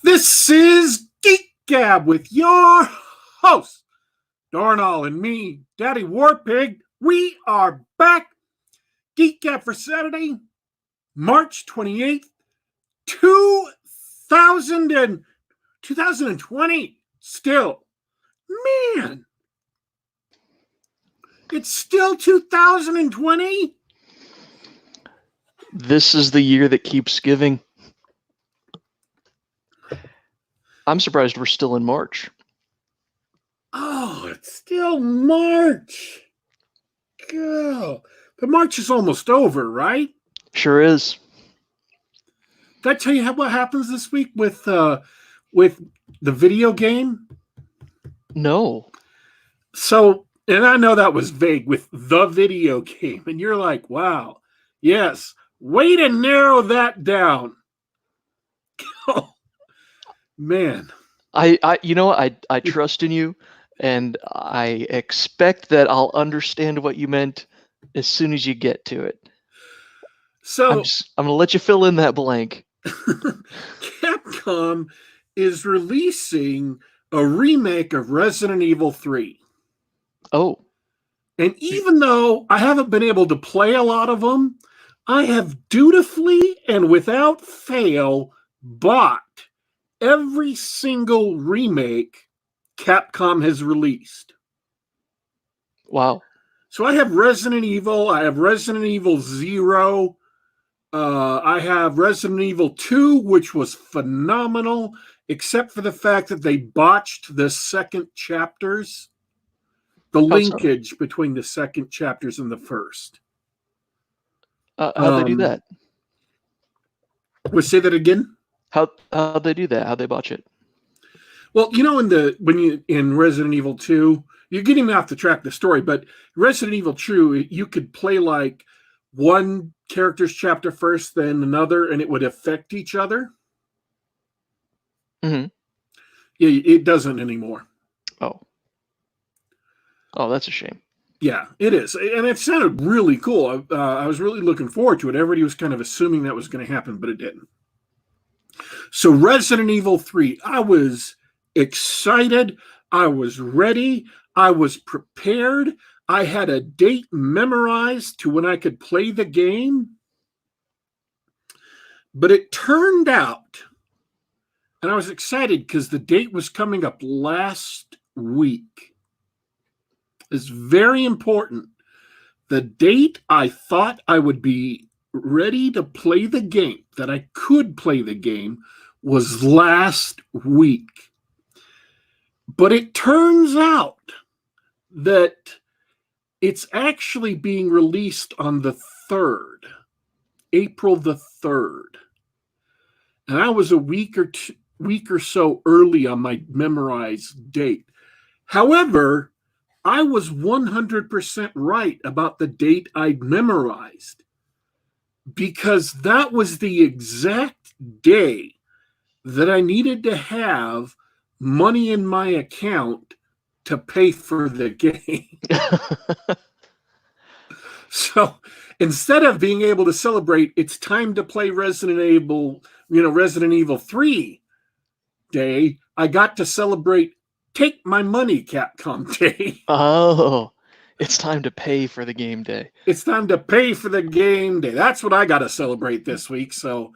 This is Geek Gab with your host, Darnall, and me, Daddy Warpig. We are back. Geek Gab for Saturday, March 28th, 2020. Still, man, it's still 2020. This is the year that keeps giving. I'm surprised we're still in March. Oh, it's still March. Girl. But March is almost over, right? Sure is. Did I tell you what happens this week with the video game? No. So, and I know that was vague with the video game, and you're like, wow, yes, way to narrow that down. Oh, man. I trust in you, and I expect that I'll understand what you meant as soon as you get to it. So I'm gonna let you fill in that blank. Capcom is releasing a remake of Resident Evil 3. Oh. And even though I haven't been able to play a lot of them, I have dutifully and without fail bought every single remake Capcom has released. Wow. So I have Resident Evil, I have Resident Evil 0, I have Resident Evil 2, which was phenomenal, except for the fact that they botched the second chapters, the linkage between the second chapters and the first. How'd they do that? We'll say that again. How'd they do that? How'd they botch it? Well, you know, in Resident Evil 2, you're getting me off the track of the story, but Resident Evil 2, you could play like one character's chapter first, then another, and it would affect each other. Mm-hmm. Yeah, it doesn't anymore. Oh, that's a shame. Yeah, it is. And it sounded really cool. I was really looking forward to it. Everybody was kind of assuming that was going to happen, but it didn't. So Resident Evil 3, I was excited. I was ready. I was prepared. I had a date memorized to when I could play the game. But it turned out, and I was excited because the date was coming up last week. It's very important. The date I thought I would be ready to play the game, that I could play the game, was last week. But it turns out that it's actually being released on the 3rd, April the 3rd. And I was a week or so early on my memorized date. However, I was 100% right about the date I'd memorized because that was the exact day that I needed to have money in my account to pay for the game. So instead of being able to celebrate, it's time to play Resident Evil 3 day, I got to celebrate Take My Money Capcom Day. Oh, it's time to pay for the game day. It's time to pay for the game day. That's what I got to celebrate this week. So,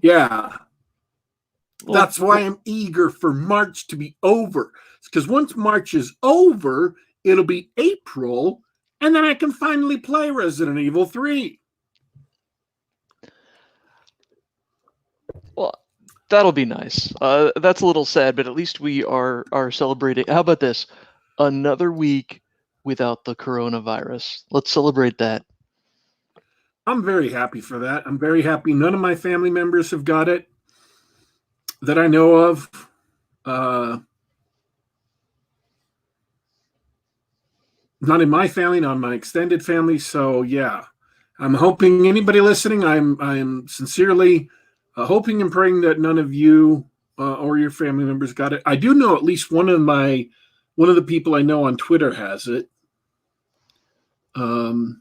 yeah. That's why I'm eager for March to be over. Because once March is over, it'll be April, and then I can finally play Resident Evil 3. Well, that'll be nice. That's a little sad, but at least we are celebrating. How about this? Another week without the coronavirus. Let's celebrate that. I'm very happy for that. I'm very happy. None of my family members have got it that I know of. Not in my family, not in my extended family. So yeah, I'm hoping anybody listening, I'm sincerely hoping and praying that none of you or your family members got it. I do know at least one of the people I know on Twitter has it. Then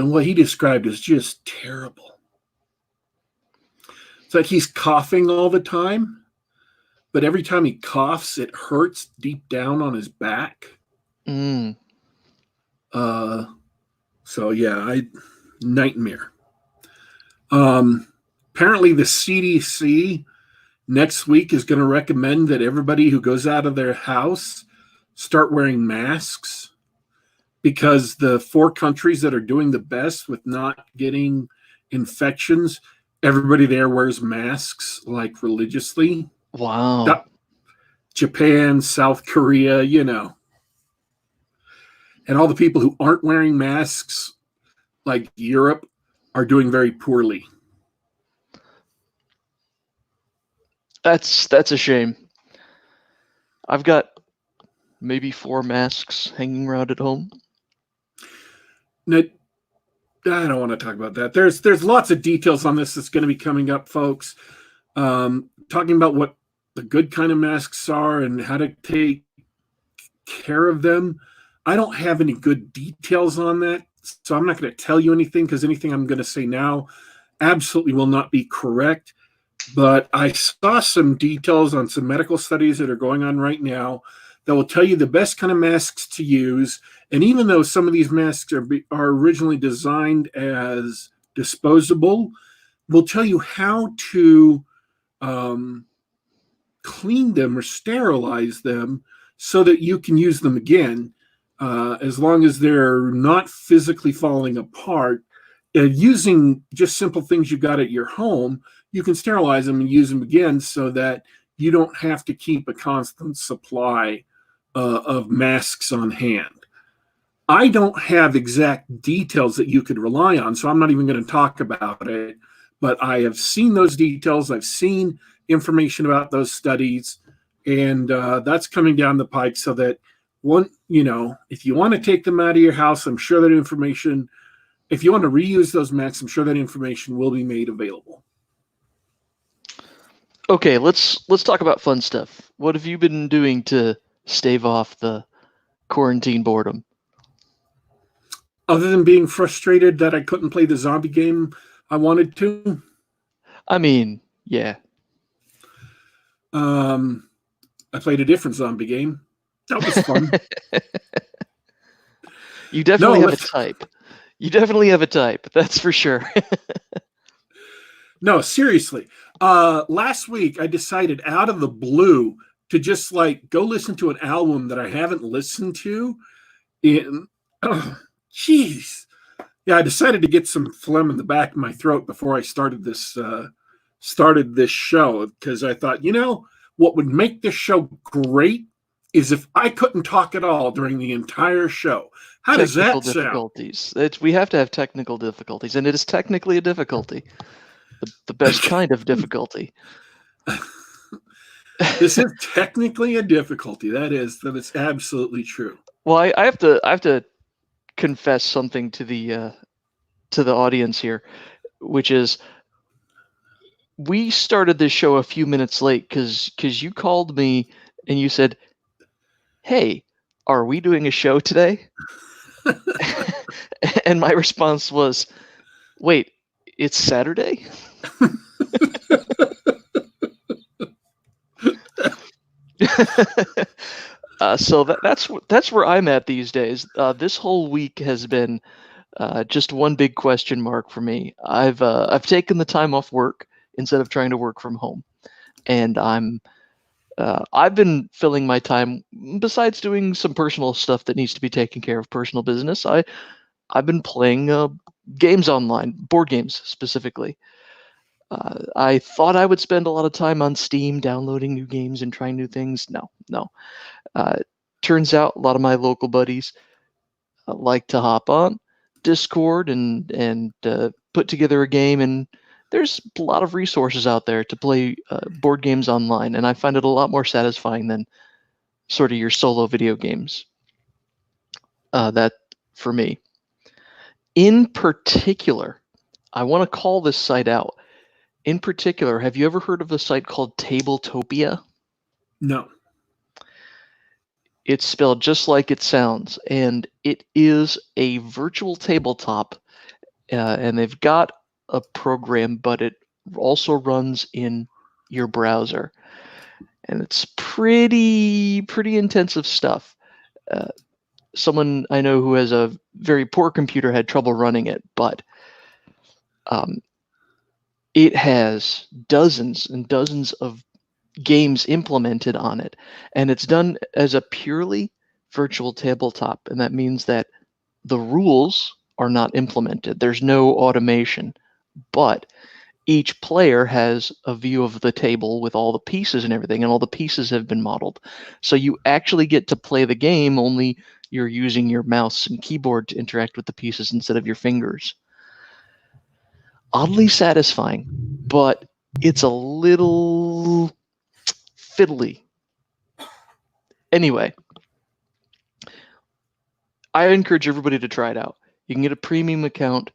what he described is just terrible. It's like he's coughing all the time, but every time he coughs, it hurts deep down on his back. Mm. So yeah, nightmare. Apparently the CDC next week is going to recommend that everybody who goes out of their house start wearing masks, because the 4 countries that are doing the best with not getting infections, everybody there wears masks like religiously. Wow. Japan, South Korea, and all the people who aren't wearing masks, like Europe, are doing very poorly. That's a shame. I've got maybe 4 masks hanging around at home. Now, I don't want to talk about that. There's lots of details on this that's going to be coming up, folks. Talking about what the good kind of masks are and how to take care of them. I don't have any good details on that, so I'm not going to tell you anything, because anything I'm going to say now absolutely will not be correct. But I saw some details on some medical studies that are going on right now that will tell you the best kind of masks to use. And even though some of these masks are originally designed as disposable, will tell you how to clean them or sterilize them so that you can use them again, as long as they're not physically falling apart. Using just simple things you got at your home, you can sterilize them and use them again, so that you don't have to keep a constant supply of masks on hand. I don't have exact details that you could rely on, so I'm not even going to talk about it. But I have seen those details. I've seen information about those studies, and that's coming down the pike. So that if you want to take them out of your house, I'm sure that information. If you want to reuse those masks, I'm sure that information will be made available. Okay, let's talk about fun stuff. What have you been doing to stave off the quarantine boredom? Other than being frustrated that I couldn't play the zombie game I wanted to. I mean, yeah. I played a different zombie game. That was fun. You definitely have a type. You definitely have a type. That's for sure. No, seriously. Last week I decided out of the blue to just go listen to an album that I haven't listened to in jeez. Yeah, I decided to get some phlegm in the back of my throat before I started this show, because I thought, what would make this show great is if I couldn't talk at all during the entire show. How does that sound? Difficulties. We have to have technical difficulties, and it is technically a difficulty. The best kind of difficulty. This is technically a difficulty. That is absolutely true. Well, I have to confess something to the audience here, which is we started this show a few minutes late because you called me and you said, "Hey, are we doing a show today?" And my response was, "Wait, it's Saturday?" So that's where I'm at these days. This whole week has been just one big question mark for me. I've taken the time off work instead of trying to work from home, and I've been filling my time, besides doing some personal stuff that needs to be taken care of, personal business. I've been playing games online, board games specifically. I thought I would spend a lot of time on Steam downloading new games and trying new things. No. Turns out a lot of my local buddies like to hop on Discord and put together a game, and there's a lot of resources out there to play board games online, and I find it a lot more satisfying than sort of your solo video games. That, for me. In particular, I want to call this site out. In particular, have you ever heard of a site called Tabletopia? No. It's spelled just like it sounds, and it is a virtual tabletop, and they've got a program, but it also runs in your browser. And it's pretty intensive stuff. Someone I know who has a very poor computer had trouble running it, but it has dozens and dozens of games implemented on it, and it's done as a purely virtual tabletop, and that means that the rules are not implemented. There's no automation, but each player has a view of the table with all the pieces and everything, and all the pieces have been modeled. So you actually get to play the game, only you're using your mouse and keyboard to interact with the pieces instead of your fingers. Oddly satisfying, but it's a little fiddly. Anyway, I encourage everybody to try it out. You can get a premium account,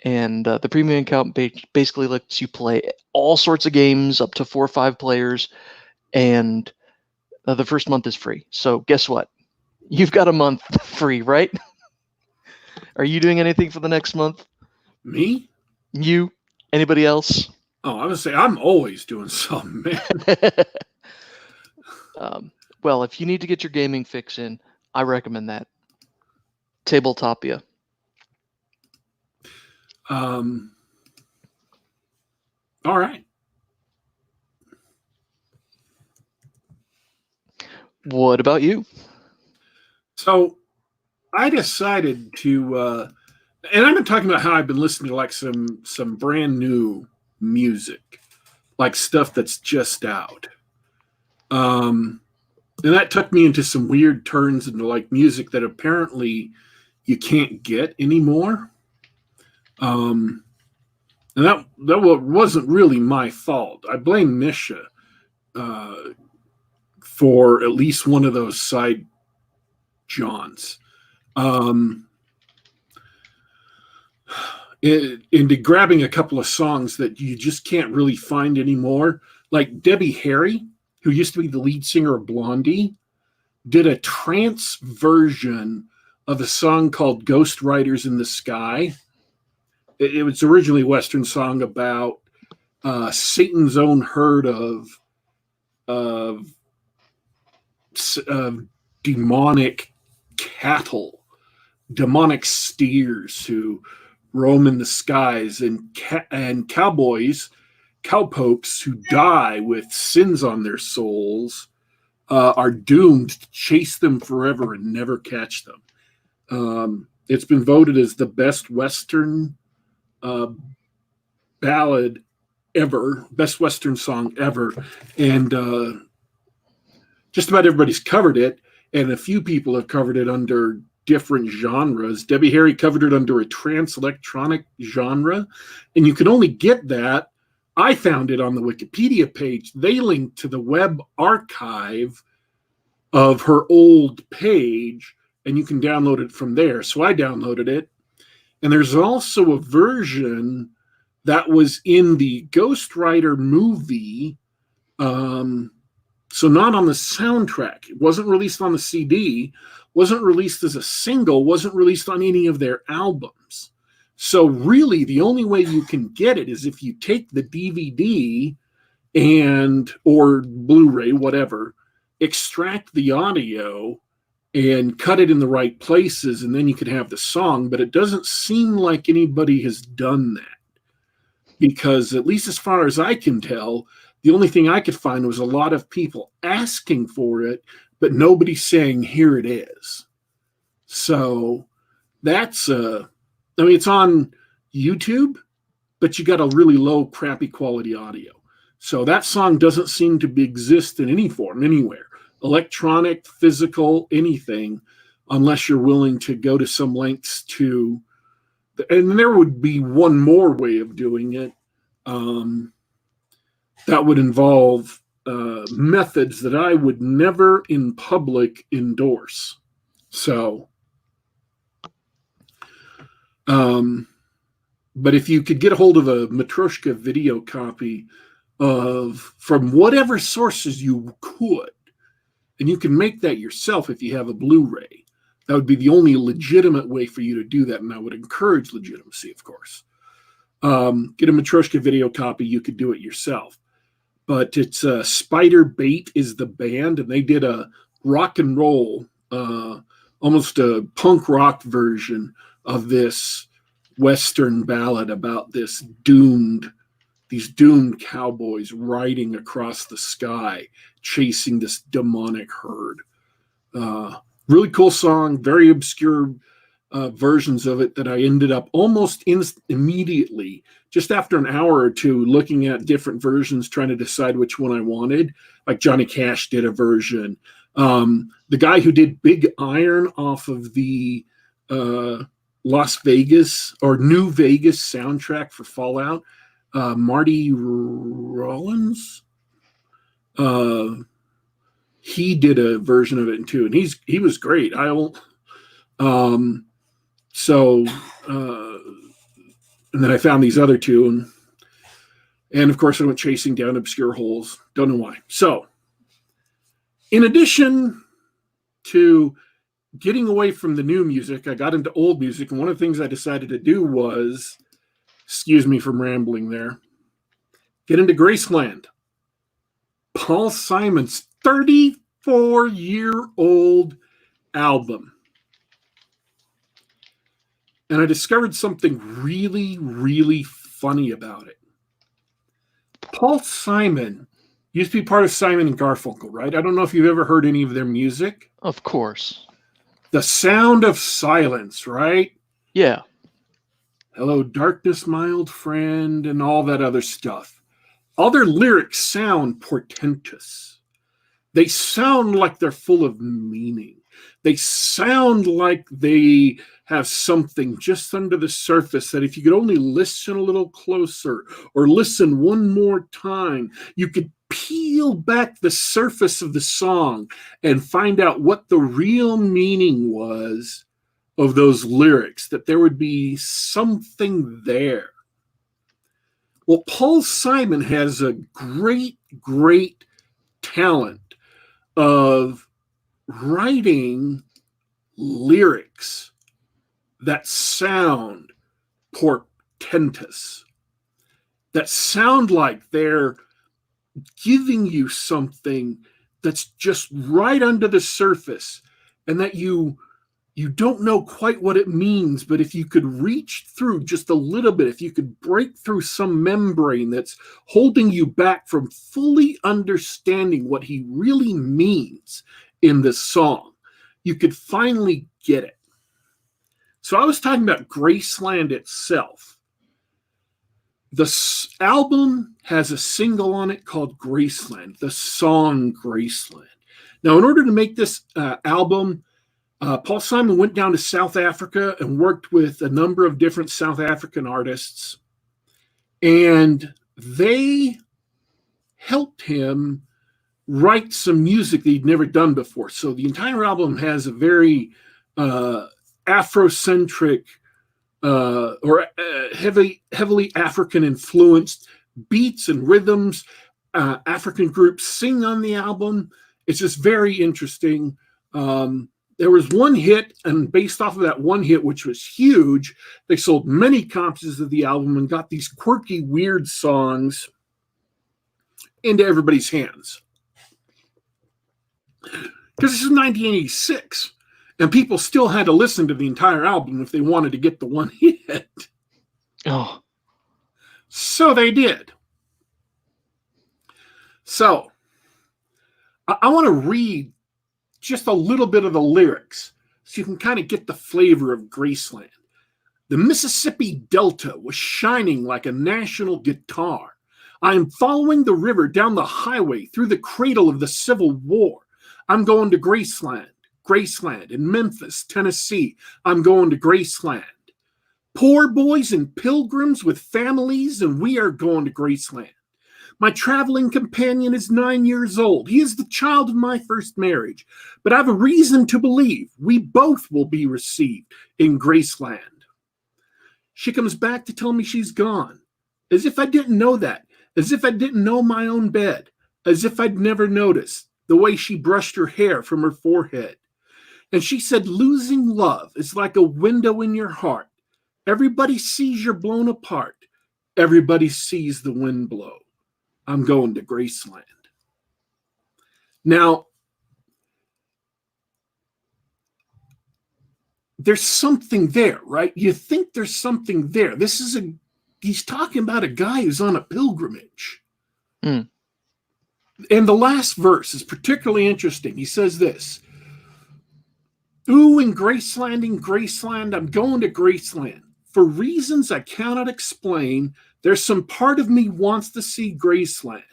and the premium account basically lets you play all sorts of games up to 4 or 5 players, and the first month is free. So guess what? You've got a month free, right? Are you doing anything for the next month? Me? You? Anybody else? Oh, I would say I'm always doing something, man. Well, if you need to get your gaming fix in, I recommend that. Tabletopia. All right. What about you? So I decided to, and I've been talking about how I've been listening to like some brand new music, like stuff that's just out. And that took me into some weird turns into like music that apparently you can't get anymore. And that wasn't really my fault. I blame Misha for at least one of those side Johns. Into grabbing a couple of songs that you just can't really find anymore. Like Debbie Harry, who used to be the lead singer of Blondie, did a trance version of a song called Ghost Riders in the Sky. It was originally a Western song about Satan's own herd of demonic cattle, demonic steers who roam in the skies, and cowboys, cowpokes who die with sins on their souls are doomed to chase them forever and never catch them. It's been voted as the best Western ballad ever, best Western song ever, and just about everybody's covered it, and a few people have covered it under different genres. Debbie Harry covered it under a trance electronic genre, and you can only get that. I found it on the Wikipedia page. They linked to the web archive of her old page, and you can download it from there. So I downloaded it, and there's also a version that was in the Ghost Rider movie. So not on the soundtrack. It wasn't released on the CD, wasn't released as a single, wasn't released on any of their albums. So really the only way you can get it is if you take the DVD and or Blu-ray, whatever, extract the audio and cut it in the right places, and then you could have the song. But it doesn't seem like anybody has done that, because at least as far as I can tell, the only thing I could find was a lot of people asking for it, but nobody saying, here it is. So that's, I mean, it's on YouTube, but you got a really low, crappy quality audio. So that song doesn't seem to exist in any form, anywhere. Electronic, physical, anything, unless you're willing to go to some lengths to, and there would be one more way of doing it. That would involve methods that I would never in public endorse. So, but if you could get a hold of a Matryoshka video copy from whatever sources you could, and you can make that yourself if you have a Blu-ray, that would be the only legitimate way for you to do that, and I would encourage legitimacy, of course. Get a Matryoshka video copy. You could do it yourself. But it's Spider Bait is the band, and they did a rock and roll, almost a punk rock version of this Western ballad about these doomed cowboys riding across the sky, chasing this demonic herd. Really cool song, very obscure versions of it that I ended up almost immediately, just after an hour or two, looking at different versions, trying to decide which one I wanted. Like Johnny Cash did a version. The guy who did Big Iron off of the Las Vegas or New Vegas soundtrack for Fallout, Marty Rollins, he did a version of it too, and he was great. And then I found these other two, and of course I went chasing down obscure holes. Don't know why. So, in addition to getting away from the new music, I got into old music, and one of the things I decided to do was, excuse me from rambling there, get into Graceland. Paul Simon's 34-year-old album. And I discovered something really, really funny about it. Paul Simon used to be part of Simon and Garfunkel, right? I don't know if you've ever heard any of their music. Of course. The Sound of Silence, right? Yeah. Hello, darkness, my old friend, and all that other stuff. All their lyrics sound portentous. They sound like they're full of meaning. They sound like they have something just under the surface that if you could only listen a little closer or listen one more time, you could peel back the surface of the song and find out what the real meaning was of those lyrics, that there would be something there. Well, Paul Simon has a great, great talent of writing lyrics that sound portentous, that sound like they're giving you something that's just right under the surface, and that you don't know quite what it means, but if you could reach through just a little bit, if you could break through some membrane that's holding you back from fully understanding what he really means in this song, you could finally get it. So I was talking about Graceland itself. The album has a single on it called Graceland, the song Graceland. Now, in order to make this album, Paul Simon went down to South Africa and worked with a number of different South African artists, and they helped him write some music that he'd never done before. So the entire album has a very Afrocentric or heavily African influenced beats and rhythms. African groups sing on the album. It's just very interesting. There was one hit, and based off of that one hit, which was huge, they sold many copies of the album and got these quirky, weird songs into everybody's hands. Because this is 1986, and people still had to listen to the entire album if they wanted to get the one hit. Oh. So they did. So, I want to read just a little bit of the lyrics so you can kind of get the flavor of Graceland. The Mississippi Delta was shining like a national guitar. I am following the river down the highway through the cradle of the Civil War. I'm going to Graceland in Memphis, Tennessee. I'm going to Graceland. Poor boys and pilgrims with families, and we are going to Graceland. My traveling companion is 9 years old. He is the child of my first marriage, but I have a reason to believe we both will be received in Graceland. She comes back to tell me she's gone, as if I didn't know that, as if I didn't know my own bed, as if I'd never noticed the way she brushed her hair from her forehead. And she said, losing love is like a window in your heart. Everybody sees you're blown apart. everybody sees the wind blow. I'm going to Graceland. Now, there's something there, right? You think there's something there. He's talking about a guy who's on a pilgrimage. Mm. And the last verse is particularly interesting. He says this, ooh, in Graceland, I'm going to Graceland. For reasons I cannot explain, there's some part of me wants to see Graceland.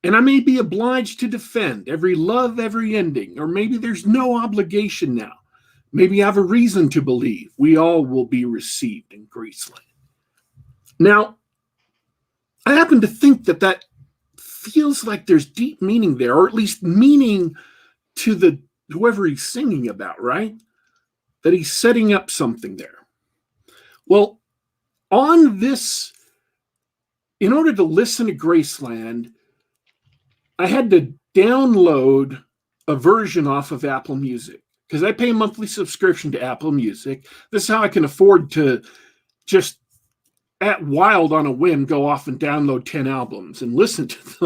And I may be obliged to defend every love, every ending, or maybe there's no obligation now. Maybe I have a reason to believe we all will be received in Graceland. Now, I happen to think that feels like there's deep meaning there, or at least meaning to whoever he's singing about, right? That he's setting up something there. Well, on this, in order to listen to Graceland, I had to download a version off of Apple Music because I pay a monthly subscription to Apple Music. This is how I can afford to just at wild on a whim go off and download 10 albums and listen to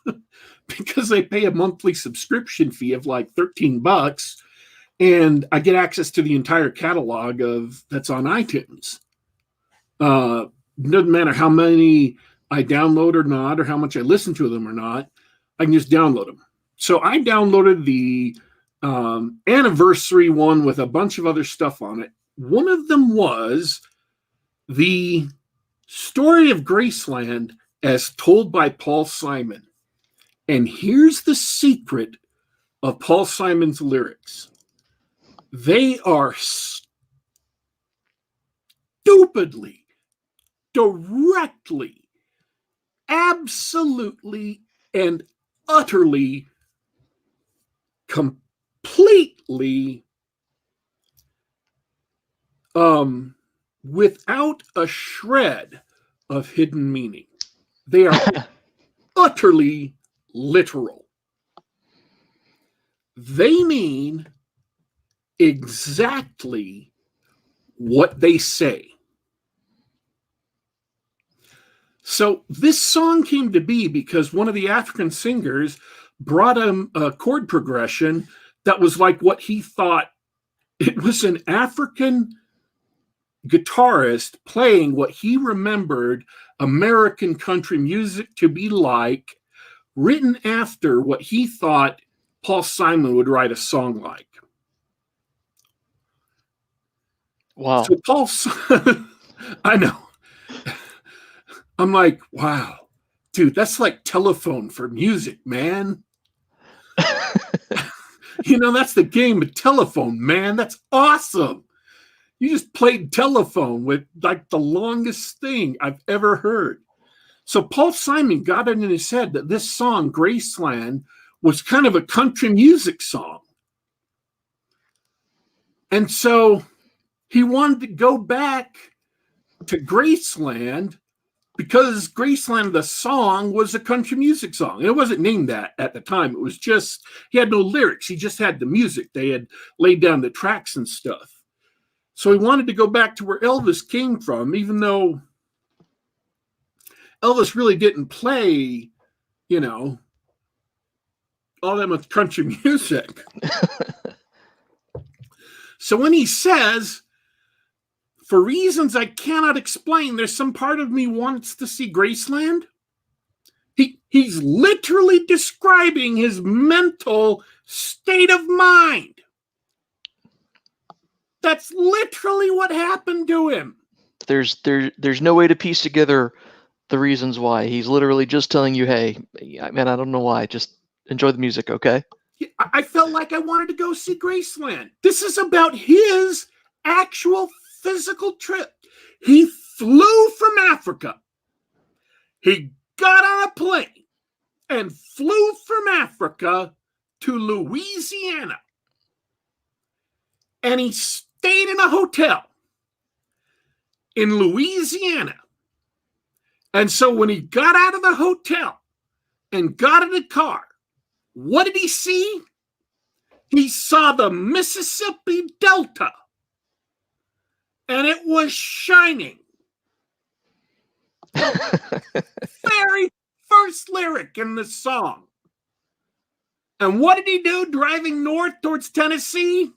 them because I pay a monthly subscription fee of like $13 and I get access to the entire catalog that's on iTunes. Doesn't matter how many I download or not, or how much I listen to them or not, I can just download them. So I downloaded the anniversary one with a bunch of other stuff on it. One of them was the story of Graceland as told by Paul Simon. And here's the secret of Paul Simon's lyrics. They are stupidly, directly, absolutely, and utterly, completely, without a shred of hidden meaning. They are utterly literal. They mean exactly what they say. So this song came to be because one of the African singers brought him a chord progression that was like what he thought. It was an African guitarist playing what he remembered American country music to be like, written after what he thought Paul Simon would write a song like. Wow. So Paul, I know. I'm like, wow, dude, that's like Telephone for music, man. That's the game of Telephone, man. That's awesome. You just played Telephone with like the longest thing I've ever heard. So Paul Simon got it in his head that this song, Graceland, was kind of a country music song. And so he wanted to go back to Graceland because Graceland, the song, was a country music song. And it wasn't named that at the time. It was just, he had no lyrics. He just had the music. They had laid down the tracks and stuff. So he wanted to go back to where Elvis came from, even though Elvis really didn't play, all that much country music. So when he says, for reasons I cannot explain, there's some part of me wants to see Graceland, he's literally describing his mental state of mind. That's literally what happened to him. There's no way to piece together the reasons why. He's literally just telling you, hey, man, I don't know why. Just enjoy the music, okay? I felt like I wanted to go see Graceland. This is about his actual physical trip. He flew from Africa. He got on a plane and flew from Africa to Louisiana. And he stayed in a hotel in Louisiana. And so when he got out of the hotel and got in the car, what did he see? He saw the Mississippi Delta. And it was shining. Very first lyric in the song. And what did he do driving north towards Tennessee?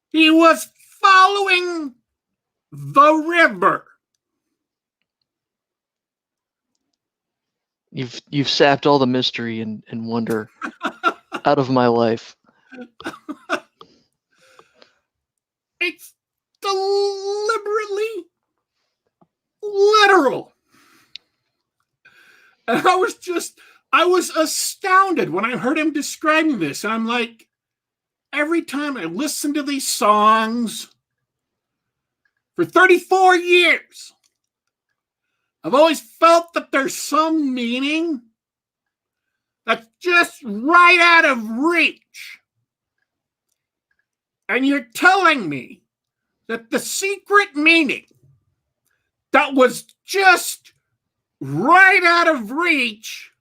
He was following the river. You've sapped all the mystery and wonder out of my life. It's deliberately literal. And I was astounded when I heard him describing this. And I'm like, every time I listen to these songs for 34 years, I've always felt that there's some meaning that's just right out of reach. And you're telling me that the secret meaning that was just right out of reach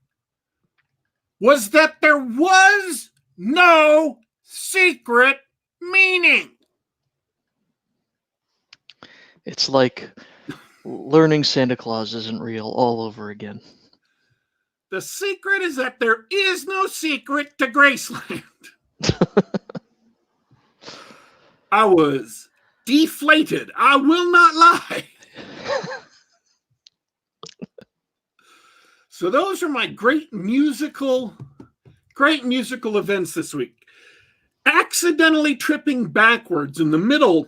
was that there was no secret meaning. It's like learning Santa Claus isn't real all over again. The secret is that there is no secret to Graceland. I was deflated. I will not lie. So those are my great musical events this week. Accidentally tripping backwards in the middle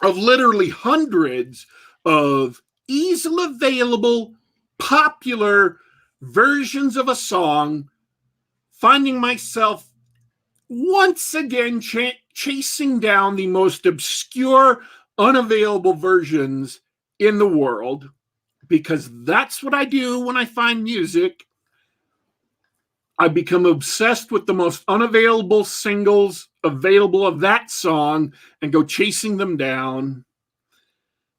of literally hundreds of easily available, popular versions of a song, finding myself once again chasing down the most obscure, unavailable versions in the world, because that's what I do when I find music. I become obsessed with the most unavailable singles available of that song and go chasing them down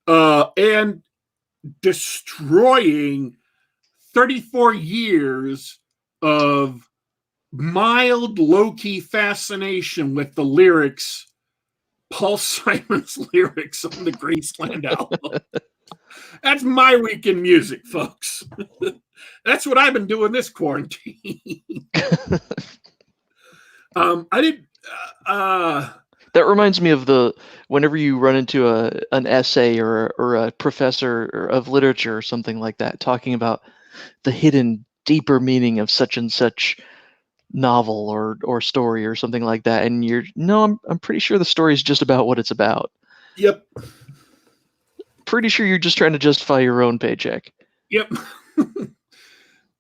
and destroying 34 years of mild, low-key fascination with the lyrics, Paul Simon's lyrics on the Graceland album. That's my week in music, folks. That's what I've been doing this quarantine. That reminds me of whenever you run into an essay or a professor of literature or something like that, talking about the hidden, deeper meaning of such and such novel or story or something like that, and I'm pretty sure the story is just about what it's about. Yep. Pretty sure you're just trying to justify your own paycheck. Yep.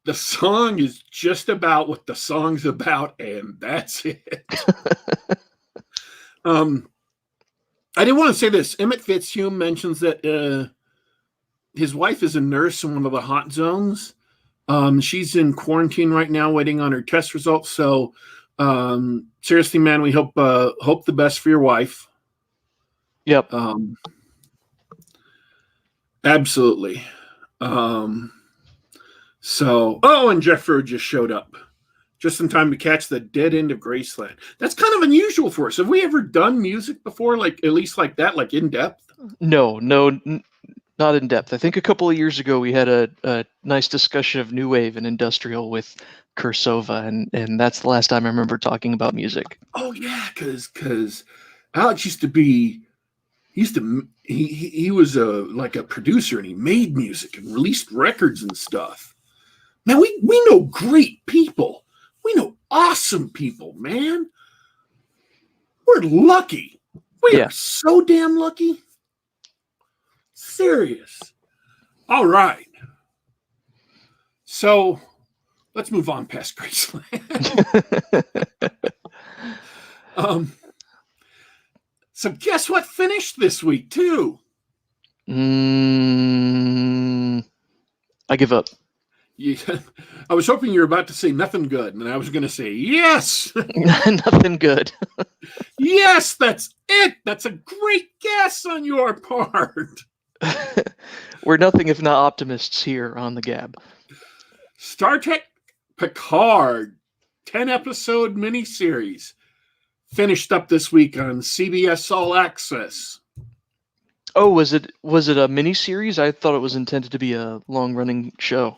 The song is just about what the song's about, and that's it. I did want to say this. Emmett Fitzhugh mentions that his wife is a nurse in one of the hot zones. She's in quarantine right now, waiting on her test results. So, seriously, man, we hope the best for your wife. Yep. Absolutely. And Jeff Rowe just showed up just in time to catch the dead end of Graceland. That's kind of unusual for us. Have we ever done music before, like at least like that, like in depth? No, not in depth. I think a couple of years ago we had a nice discussion of new wave and industrial with Kursova, and that's the last time I remember talking about music. Oh yeah, because Alex he was like a producer, and he made music and released records and stuff. Man, we know great people. We know awesome people, man. We're lucky. We are so damn lucky. Serious. All right. So let's move on past Graceland. So guess what finished this week too? I give up. Yeah, I was hoping you were about to say nothing good, and I was going to say yes. Nothing good. Yes, that's it. That's a great guess on your part. We're nothing if not optimists here on the Gab. Star Trek Picard 10-episode miniseries finished up this week on CBS All Access. Oh, was it a mini series? I thought it was intended to be a long running show.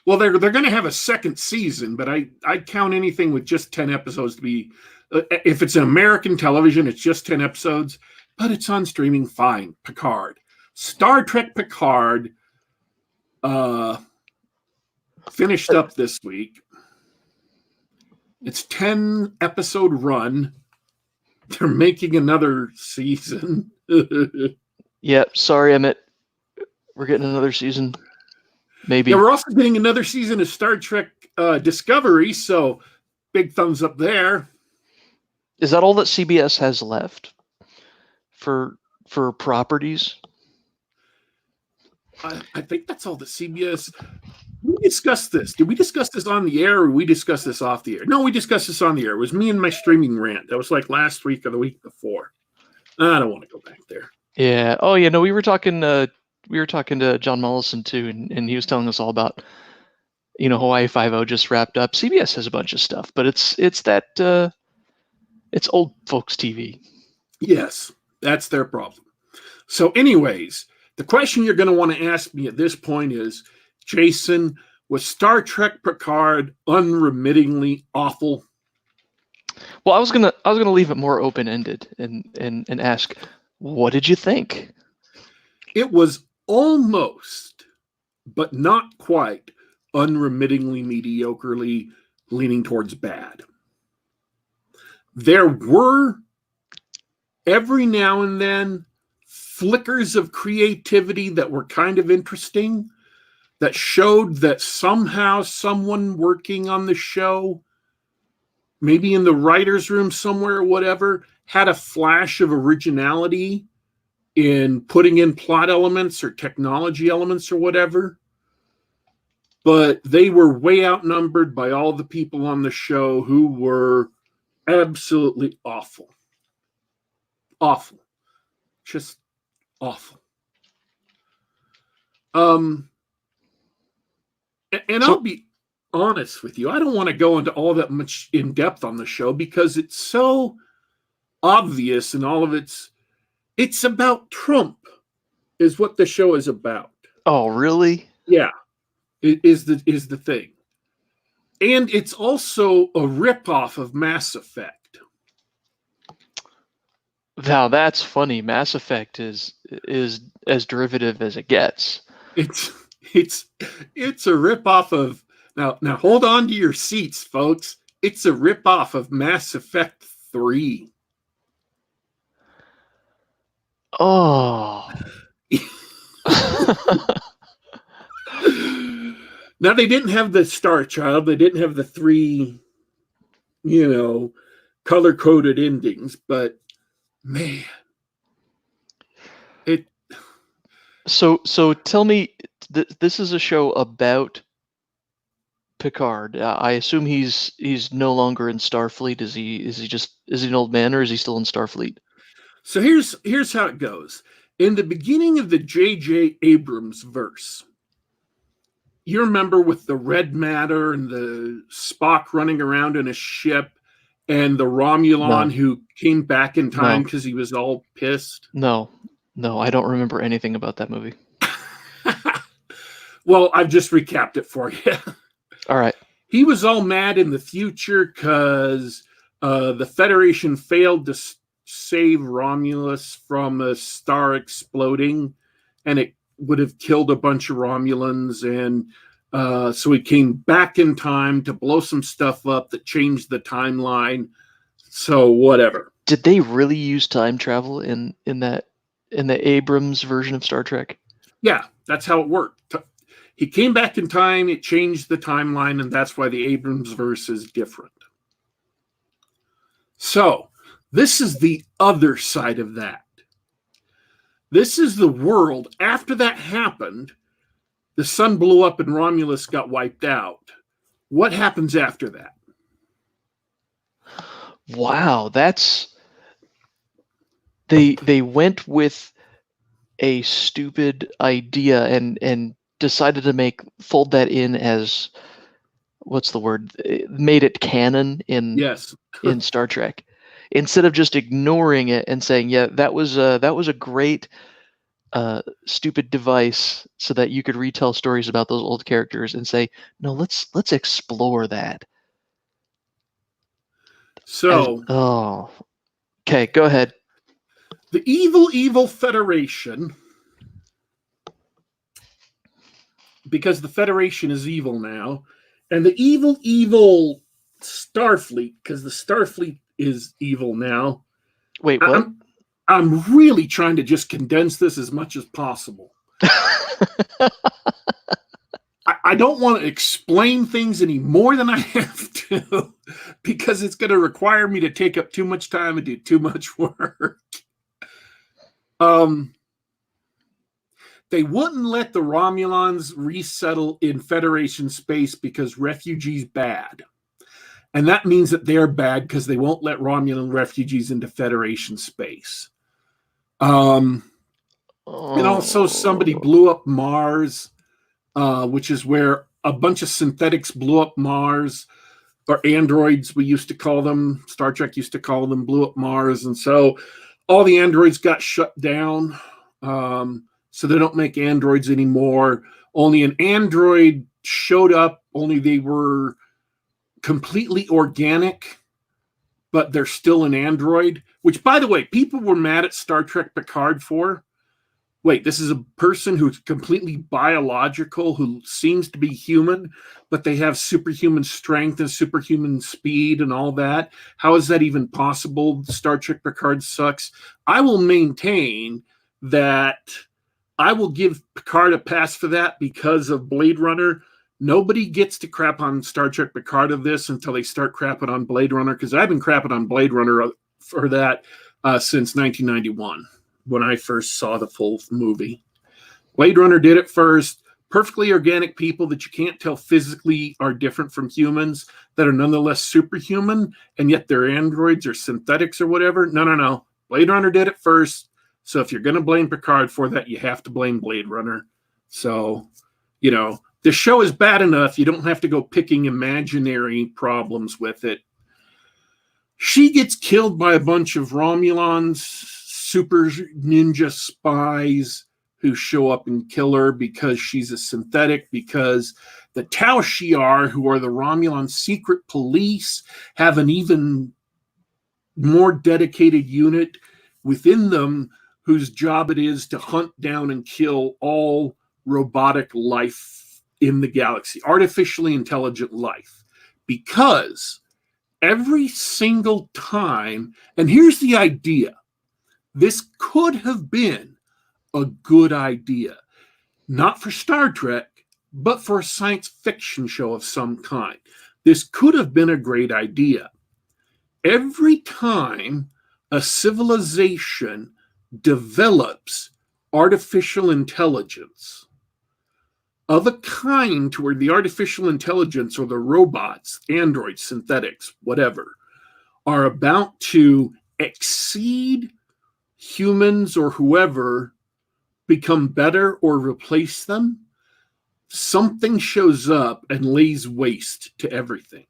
Well, they're going to have a second season, but I'd count anything with just 10 episodes to be. If it's an American television, it's just 10 episodes, but it's on streaming. Fine. Picard, Star Trek Picard, finished up this week. It's 10 episode run. They're making another season. Yeah, sorry, Emmett. We're getting another season. Maybe. Yeah, we're also getting another season of Star Trek Discovery, so big thumbs up there. Is that all that CBS has left for properties? I think that's all the CBS. We discussed this. Did we discuss this on the air, or we discussed this off the air? No, we discussed this on the air. It was me and my streaming rant. That was like last week or the week before. I don't want to go back there. Yeah. Oh, yeah. No, we were talking. We were talking to John Mollison too, and he was telling us all about, Hawaii Five-0 just wrapped up. CBS has a bunch of stuff, but it's old folks TV. Yes, that's their problem. So, anyways, the question you're going to want to ask me at this point is, Jason, was Star Trek Picard unremittingly awful? Well, I was gonna leave it more open ended and ask, what did you think? It was almost, but not quite, unremittingly mediocrely leaning towards bad. There were every now and then flickers of creativity that were kind of interesting, that showed that somehow someone working on the show, maybe in the writer's room somewhere or whatever, had a flash of originality in putting in plot elements or technology elements or whatever. But they were way outnumbered by all the people on the show who were absolutely awful. Awful. Just awful. And I'll be honest with you. I don't want to go into all that much in depth on the show because it's so obvious and all of it's about Trump is what the show is about. Oh, really? Yeah. It is the thing. And it's also a ripoff of Mass Effect. Now that's funny. Mass Effect is as derivative as it gets. It's a ripoff of now hold on to your seats, folks. It's a ripoff of Mass Effect 3. Oh. Now they didn't have the Star Child, they didn't have the 3, color-coded endings, but man, it. So tell me, this is a show about Picard. I assume he's no longer in Starfleet. Is he an old man, or is he still in Starfleet? So here's how it goes. In the beginning of the J.J. Abrams verse, you remember with the red matter and the Spock running around in a ship and the Romulan who came back in time because he was all pissed? No, I don't remember anything about that movie. Well, I've just recapped it for you. All right. He was all mad in the future because the Federation failed to save Romulus from a star exploding, and it would have killed a bunch of Romulans, and so he came back in time to blow some stuff up that changed the timeline. So whatever. Did they really use time travel in the Abrams version of Star Trek? Yeah, that's how it worked. He came back in time, it changed the timeline, and that's why the Abrams verse is different. So this is the other side of that. This is the world. After that happened, the sun blew up and Romulus got wiped out. What happens after that? Wow, that's... They went with a stupid idea and decided to fold that in as, what's the word? Made it canon in Star Trek, instead of just ignoring it and saying, yeah, that was a great stupid device so that you could retell stories about those old characters and say, no, let's explore that. So, okay, go ahead. the evil Federation, because the Federation is evil now, and the evil Starfleet, because the Starfleet is evil now. Wait, what? I'm really trying to just condense this as much as possible. I don't want to explain things any more than I have to, because it's going to require me to take up too much time and do too much work. They wouldn't let the Romulans resettle in Federation space because refugees bad. And that means that they're bad because they won't let Romulan refugees into Federation space. And also somebody blew up Mars, which is where a bunch of synthetics blew up Mars, or androids, we used to call them. Star Trek used to call them, blew up Mars. And so all the androids got shut down. So they don't make androids anymore. Only an android showed up, only they were completely organic, but they're still an android, which, by the way, people were mad at Star Trek Picard for. Wait, this is a person who's completely biological, who seems to be human, but they have superhuman strength and superhuman speed and all that. How is that even possible? Star Trek Picard sucks. I will maintain that I will give Picard a pass for that because of Blade Runner. Nobody gets to crap on Star Trek Picard of this until they start crapping on Blade Runner, because I've been crapping on Blade Runner for that since 1991. When I first saw the full movie. Blade Runner did it first. Perfectly organic people that you can't tell physically are different from humans, that are nonetheless superhuman, and yet they're androids or synthetics or whatever. No. Blade Runner did it first. So if you're going to blame Picard for that, you have to blame Blade Runner. So, the show is bad enough. You don't have to go picking imaginary problems with it. She gets killed by a bunch of Romulans, super ninja spies who show up and kill her because she's a synthetic, because the Tau Shi'ar, who are the Romulan secret police, have an even more dedicated unit within them whose job it is to hunt down and kill all robotic life in the galaxy, artificially intelligent life. Because every single time, and here's the idea, this could have been a good idea, not for Star Trek, but for a science fiction show of some kind. This could have been a great idea. Every time a civilization develops artificial intelligence of a kind to where the artificial intelligence, or the robots, androids, synthetics, whatever, are about to exceed humans or whoever, become better or replace them, something shows up and lays waste to everything.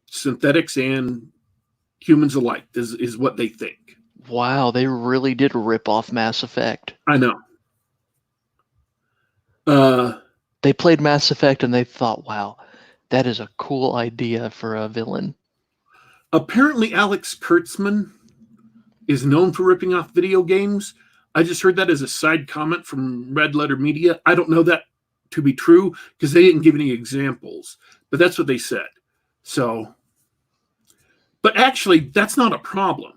Synthetics and humans alike is what they think. Wow, they really did rip off Mass Effect. I know. They played Mass Effect and they thought, wow, that is a cool idea for a villain. Apparently, Alex Kurtzman is known for ripping off video games. I just heard that as a side comment from Red Letter Media. I don't know that to be true because they didn't give any examples, but that's what they said. So, but actually, that's not a problem.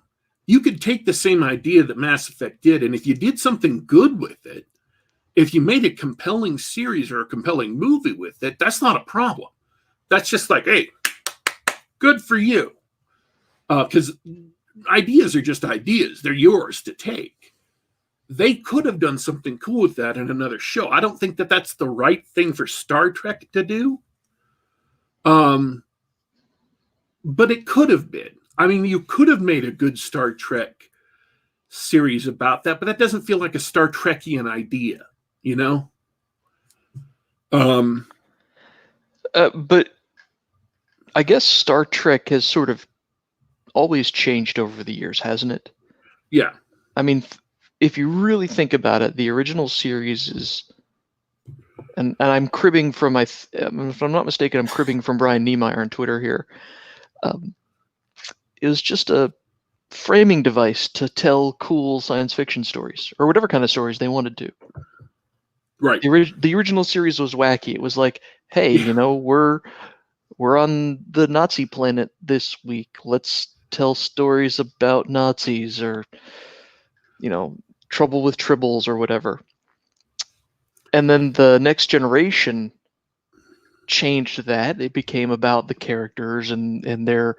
You could take the same idea that Mass Effect did, and if you did something good with it, if you made a compelling series or a compelling movie with it, that's not a problem. That's just like, hey, good for you. Because ideas are just ideas. They're yours to take. They could have done something cool with that in another show. I don't think that that's the right thing for Star Trek to do. But it could have been. I mean, you could have made a good Star Trek series about that, but that doesn't feel like a Star Trekian idea, you know? But I guess Star Trek has sort of always changed over the years, hasn't it? Yeah. I mean, if you really think about it, the original series is, and I'm cribbing from if I'm not mistaken, I'm cribbing from Brian Niemeyer on Twitter here. It was just a framing device to tell cool science fiction stories, or whatever kind of stories they wanted to. Right. The original series was wacky. It was like, hey, you know, we're on the Nazi planet this week. Let's tell stories about Nazis, or, you know, trouble with tribbles or whatever. And then the Next Generation changed that. It became about the characters and their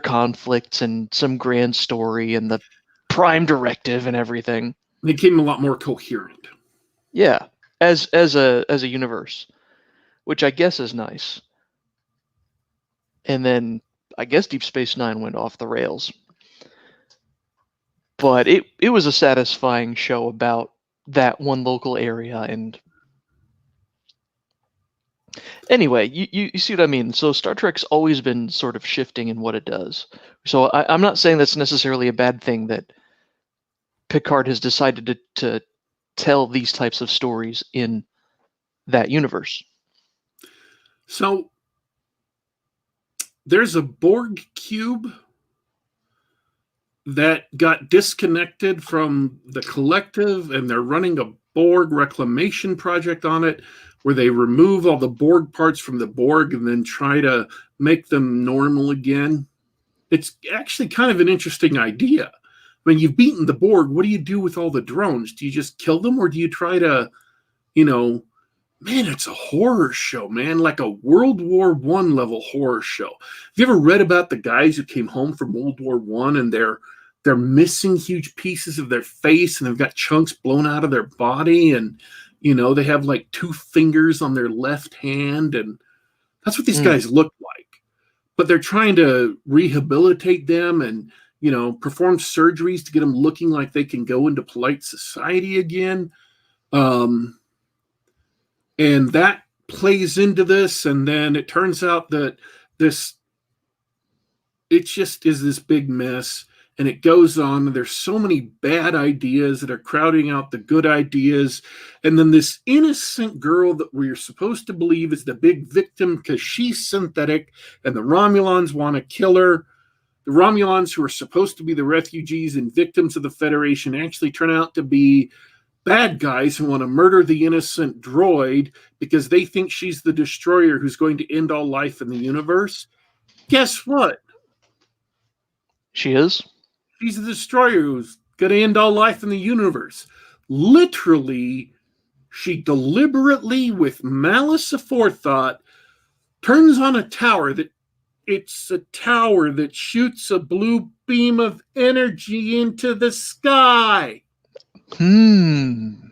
conflicts and some grand story and the Prime Directive and everything. They became a lot more coherent. Yeah, as a universe, which I guess is nice. And then I guess Deep Space Nine went off the rails. But it was a satisfying show about that one local area. And anyway, you see what I mean? So Star Trek's always been sort of shifting in what it does. So I'm not saying that's necessarily a bad thing that Picard has decided to tell these types of stories in that universe. So there's a Borg cube that got disconnected from the collective, and they're running a Borg reclamation project on it, where they remove all the Borg parts from the Borg and then try to make them normal again. It's actually kind of an interesting idea. I mean, you've beaten the Borg. What do you do with all the drones? Do you just kill them, or do you try to, you know, man, it's a horror show, man, like a World War I level horror show. Have you ever read about the guys who came home from World War I and they're missing huge pieces of their face, and they've got chunks blown out of their body, and you know, they have like 2 fingers on their left hand, and that's what these guys look like. But they're trying to rehabilitate them and, you know, perform surgeries to get them looking like they can go into polite society again. And that plays into this, and then it turns out that it just is this big mess, and it goes on, and there's so many bad ideas that are crowding out the good ideas, and then this innocent girl that we're supposed to believe is the big victim because she's synthetic, and the Romulans want to kill her. The Romulans, who are supposed to be the refugees and victims of the Federation, actually turn out to be bad guys who want to murder the innocent droid because they think she's the destroyer who's going to end all life in the universe. Guess what? She is? She's the destroyer who's going to end all life in the universe. Literally, she deliberately, with malice aforethought, turns on a tower that shoots a blue beam of energy into the sky. And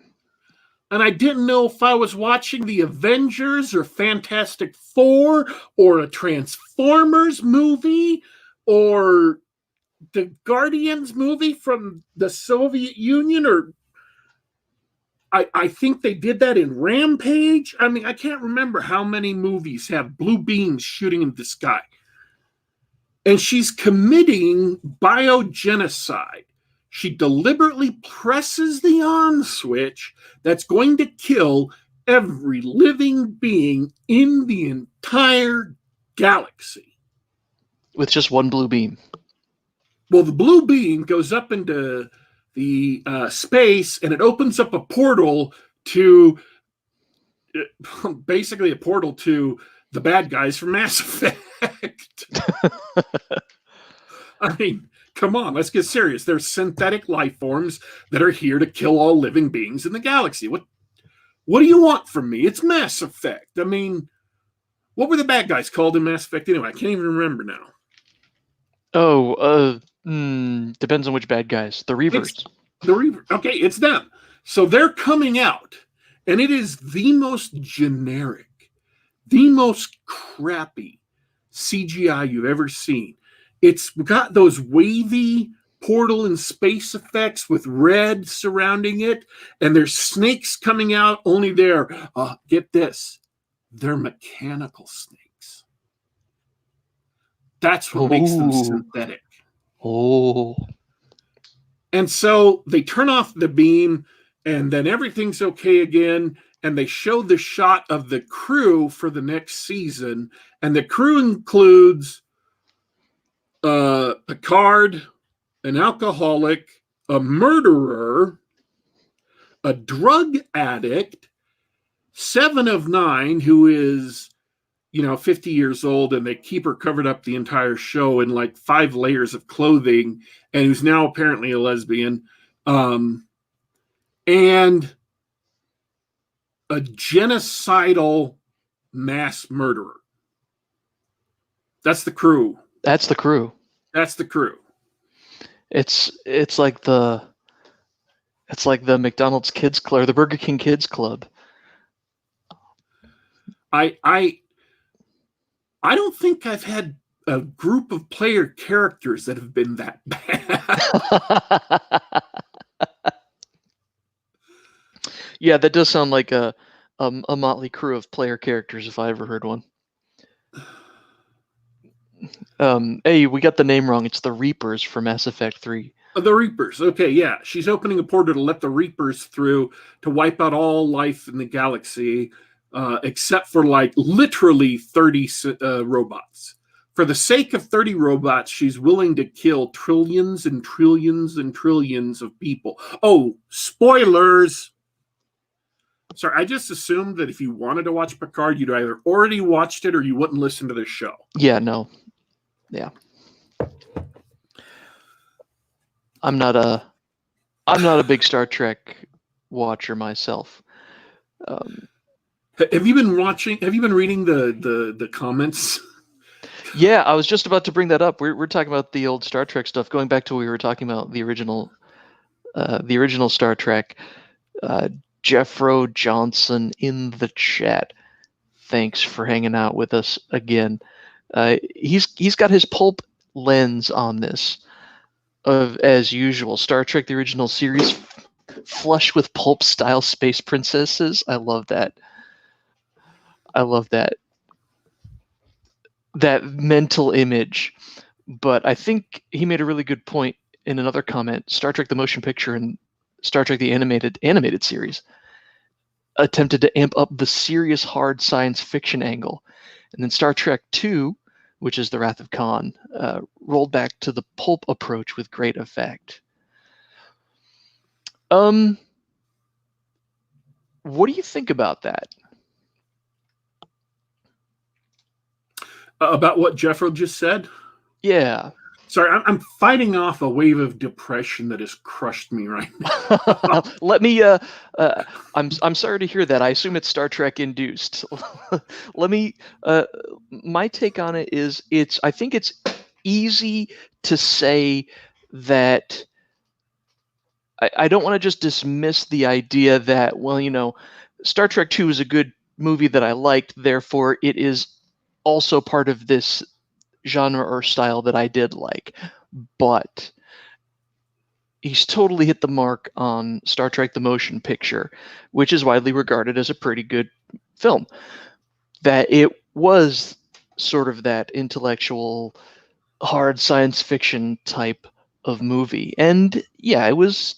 I didn't know if I was watching the Avengers or Fantastic Four or a Transformers movie or the Guardians movie from the Soviet Union, or I think they did that in Rampage. I mean, I can't remember how many movies have blue beams shooting into the sky. And she's committing biogenocide. She deliberately presses the on switch that's going to kill every living being in the entire galaxy. With just one blue beam. Well, the blue beam goes up into the space, and it opens up a portal to basically a portal to the bad guys from Mass Effect. I mean, come on, let's get serious. There's synthetic life forms that are here to kill all living beings in the galaxy. What do you want from me? It's Mass Effect. I mean, what were the bad guys called in Mass Effect anyway? I can't even remember now. Depends on which bad guys. The Reavers. The Reavers. Okay, it's them. So they're coming out, and it is the most generic, the most crappy CGI you've ever seen. It's got those wavy portal and space effects with red surrounding it, and there's snakes coming out, only get this, they're mechanical snakes. That's what makes them synthetic. Oh. And so they turn off the beam, and then everything's okay again. And they show the shot of the crew for the next season. And the crew includes Picard, an alcoholic, a murderer, a drug addict, Seven of Nine, who is 50 years old, and they keep her covered up the entire show in like 5 layers of clothing, and who's now apparently a lesbian, and a genocidal mass murderer. That's the crew. That's the crew. That's the crew. It's like the McDonald's Kids Club, or the Burger King Kids Club. I don't think I've had a group of player characters that have been that bad. Yeah, that does sound like a motley crew of player characters if I ever heard one. Hey, we got the name wrong. It's the Reapers from Mass Effect 3. The Reapers. Okay, yeah. She's opening a portal to let the Reapers through to wipe out all life in the galaxy, except for like literally 30 robots. For the sake of 30 robots, she's willing to kill trillions and trillions and trillions of people. Oh, spoilers! Sorry, I just assumed that if you wanted to watch Picard, you'd either already watched it or you wouldn't listen to this show. Yeah, no. Yeah. I'm not a big Star Trek watcher myself. Have you been reading the comments? Yeah, I was just about to bring that up. We're talking about the old Star Trek stuff, going back to what we were talking about the original Star Trek. Jeffro Johnson in the chat. Thanks for hanging out with us again. He's got his pulp lens on this, as usual. Star Trek: The Original Series, flush with pulp style space princesses. I love that. That mental image. But I think he made a really good point in another comment. Star Trek: The Motion Picture and Star Trek: The Animated Series attempted to amp up the serious, hard science fiction angle, and then Star Trek II, which is The Wrath of Khan, rolled back to the pulp approach with great effect. What do you think about that? About what Jeffro just said? Yeah. Sorry, I'm fighting off a wave of depression that has crushed me right now. Let me. I'm sorry to hear that. I assume it's Star Trek induced. Let me. My take on it is I think it's easy to say that. I don't want to just dismiss the idea that, Star Trek II is a good movie that I liked, therefore it is also part of this genre or style that I did like. But he's totally hit the mark on Star Trek: The Motion Picture, which is widely regarded as a pretty good film. That it was sort of that intellectual, hard science fiction type of movie. And yeah, it's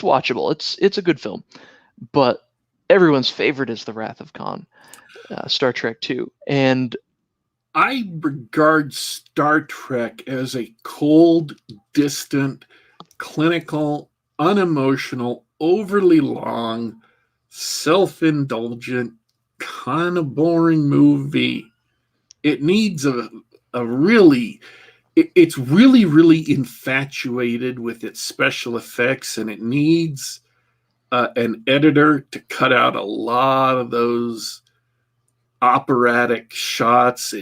watchable. It's a good film. But everyone's favorite is The Wrath of Khan, Star Trek II. And I regard Star Trek as a cold, distant, clinical, unemotional, overly long, self-indulgent, kind of boring movie. It needs it's really, really infatuated with its special effects, and it needs an editor to cut out a lot of those operatic shots.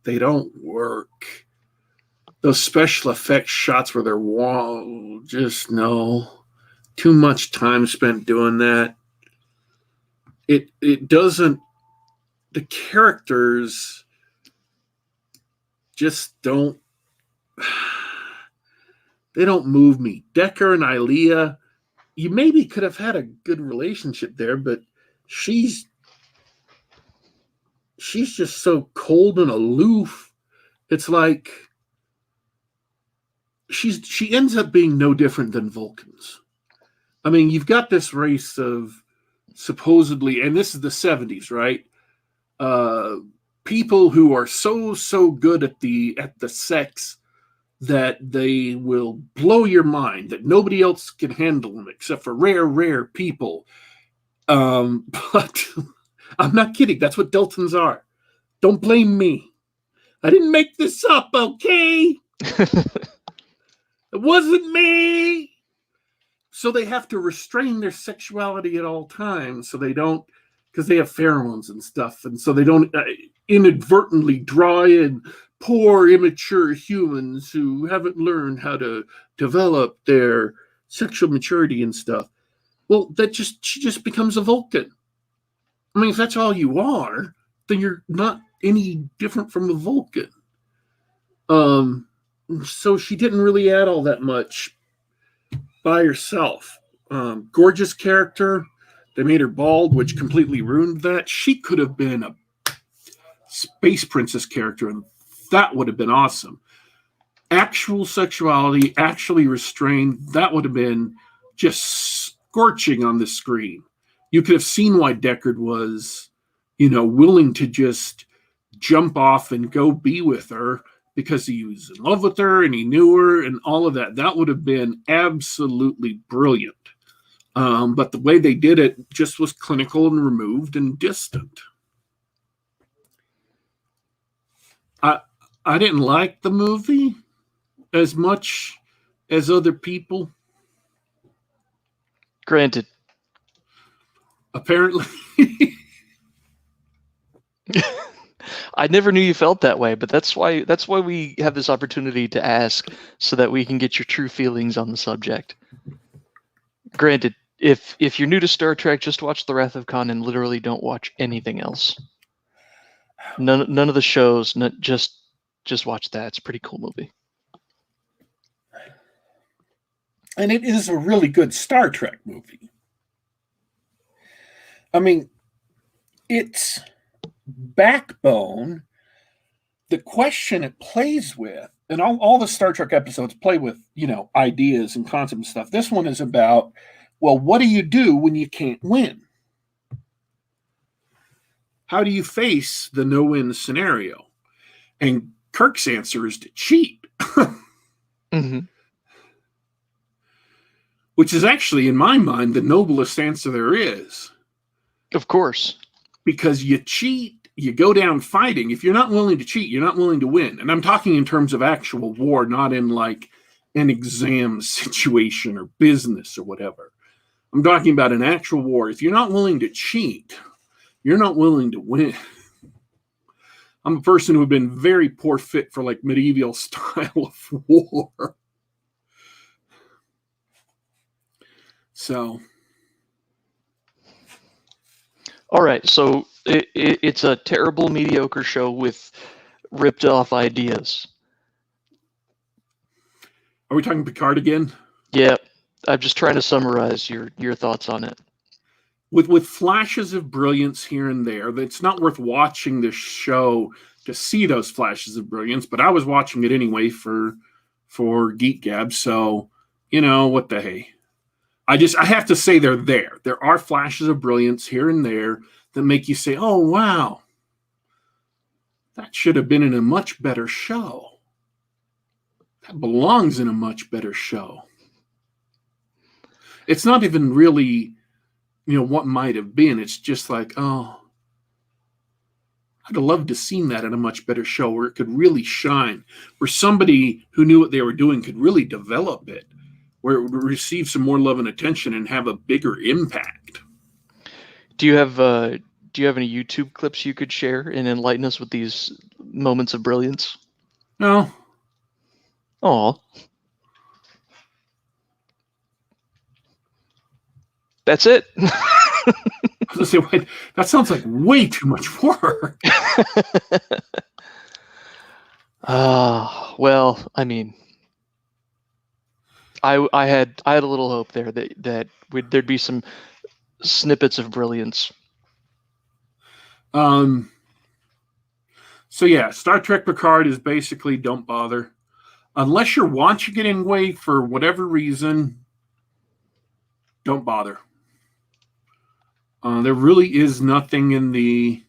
They don't work. Those special effects shots where they're too much time spent doing that. It doesn't. The characters just don't. They don't move me. Decker and Ilea, you maybe could have had a good relationship there, but she's just so cold and aloof. It's like she ends up being no different than Vulcans. I mean, you've got this race of supposedly, and this is the 70s, right? Uh, People who are so good at the sex that they will blow your mind, that nobody else can handle them except for rare people. But I'm not kidding. That's what Deltons are. Don't blame me. I didn't make this up, okay? It wasn't me. So they have to restrain their sexuality at all times so they don't, because they have pheromones and stuff, and so they don't inadvertently draw in poor immature humans who haven't learned how to develop their sexual maturity and stuff. Well, she just becomes a Vulcan. I mean, if that's all you are, then you're not any different from a Vulcan. So she didn't really add all that much by herself. Gorgeous character. They made her bald, which completely ruined that. She could have been a space princess character, and that would have been awesome. Actual sexuality, actually restrained, that would have been just scorching on the screen. You could have seen why Deckard was, willing to just jump off and go be with her because he was in love with her and he knew her and all of that. That would have been absolutely brilliant. But the way they did it just was clinical and removed and distant. I didn't like the movie as much as other people. Granted. Apparently. I never knew you felt that way, but that's why we have this opportunity to ask, so that we can get your true feelings on the subject. Granted, if you're new to Star Trek, just watch The Wrath of Khan and literally don't watch anything else. None of the shows, just watch that. It's a pretty cool movie. And it is a really good Star Trek movie. I mean, its backbone, the question it plays with, and all the Star Trek episodes play with, ideas and concepts and stuff. This one is about, well, what do you do when you can't win? How do you face the no-win scenario? And Kirk's answer is to cheat. Mm-hmm. Which is actually, in my mind, the noblest answer there is. Of course. Because you cheat, you go down fighting. If you're not willing to cheat, you're not willing to win. And I'm talking in terms of actual war, not in like an exam situation or business or whatever. I'm talking about an actual war. If you're not willing to cheat, you're not willing to win. I'm a person who had been very poor fit for like medieval style of war. So. All right, so it's a terrible, mediocre show with ripped off ideas. Are we talking Picard again? Yeah, I'm just trying to summarize your thoughts on it. With flashes of brilliance here and there, it's not worth watching this show to see those flashes of brilliance, but I was watching it anyway for Geek Gab, so, what the hey. I have to say they're there. There are flashes of brilliance here and there that make you say, oh, wow, that should have been in a much better show. That belongs in a much better show. It's not even really, what might have been. It's just like, oh, I'd have loved to have seen that in a much better show where it could really shine, where somebody who knew what they were doing could really develop it, where it would receive some more love and attention and have a bigger impact. Do you have any YouTube clips you could share and enlighten us with these moments of brilliance? No. Oh. That's it. I was going to say, that sounds like way too much work. Well, I mean, I had a little hope there that there'd be some snippets of brilliance. So yeah, Star Trek Picard is basically don't bother. Unless you're watching it anyway for whatever reason, don't bother. There really is nothing in the...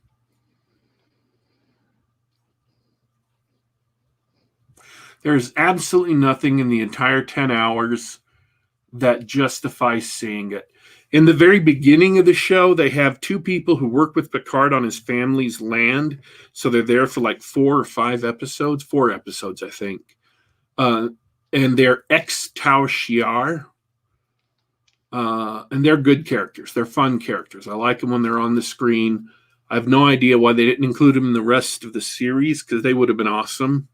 There's absolutely nothing in the entire 10 hours that justifies seeing it. In the very beginning of the show, they have two people who work with Picard on his family's land. So they're there for like 4 or 5 episodes. 4 episodes, I think. And they're ex-Tau Shiar. And they're good characters. They're fun characters. I like them when they're on the screen. I have no idea why they didn't include them in the rest of the series, because they would have been awesome.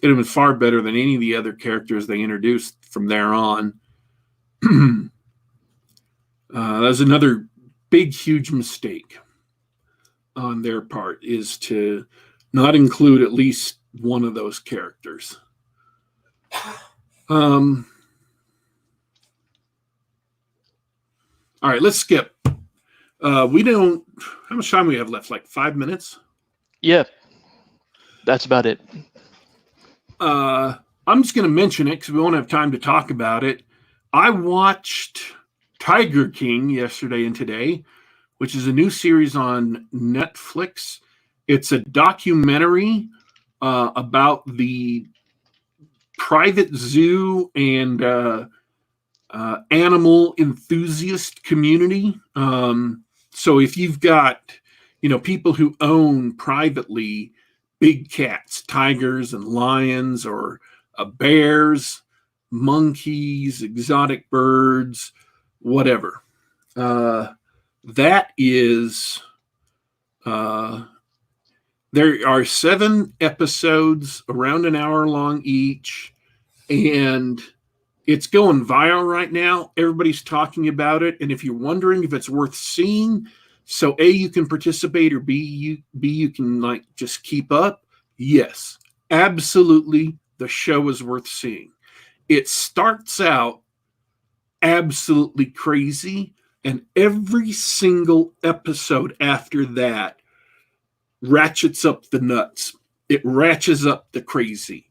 It would have been far better than any of the other characters they introduced from there on. That's another big, huge mistake on their part, is to not include at least one of those characters. All right, let's skip. We don't... How much time we have left? Like 5 minutes? Yeah, that's about it. I'm just going to mention it because we won't have time to talk about it. I watched Tiger King yesterday and today, which is a new series on Netflix. It's a documentary about the private zoo and animal enthusiast community. So if you've got, people who own privately big cats, tigers and lions, or bears, monkeys, exotic birds, whatever. That is, there are 7 episodes, around an hour long each, and it's going viral right now. Everybody's talking about it, and if you're wondering if it's worth seeing, so A, you can participate, or B, you can just keep up. Yes, absolutely. The show is worth seeing. It starts out absolutely crazy, and every single episode after that ratchets up the nuts. It ratchets up the crazy.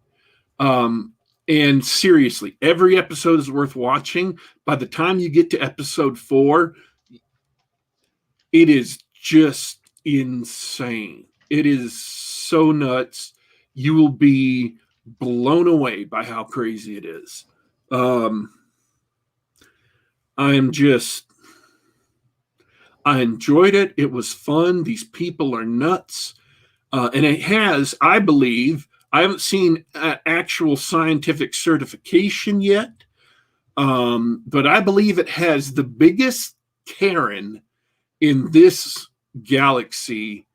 And seriously, every episode is worth watching. By the time you get to episode 4, it is just insane. It is so nuts. You will be blown away by how crazy it is. I enjoyed it. It was fun. These people are nuts. And it has, I believe, I haven't seen actual scientific certification yet, but I believe it has the biggest Karen in this galaxy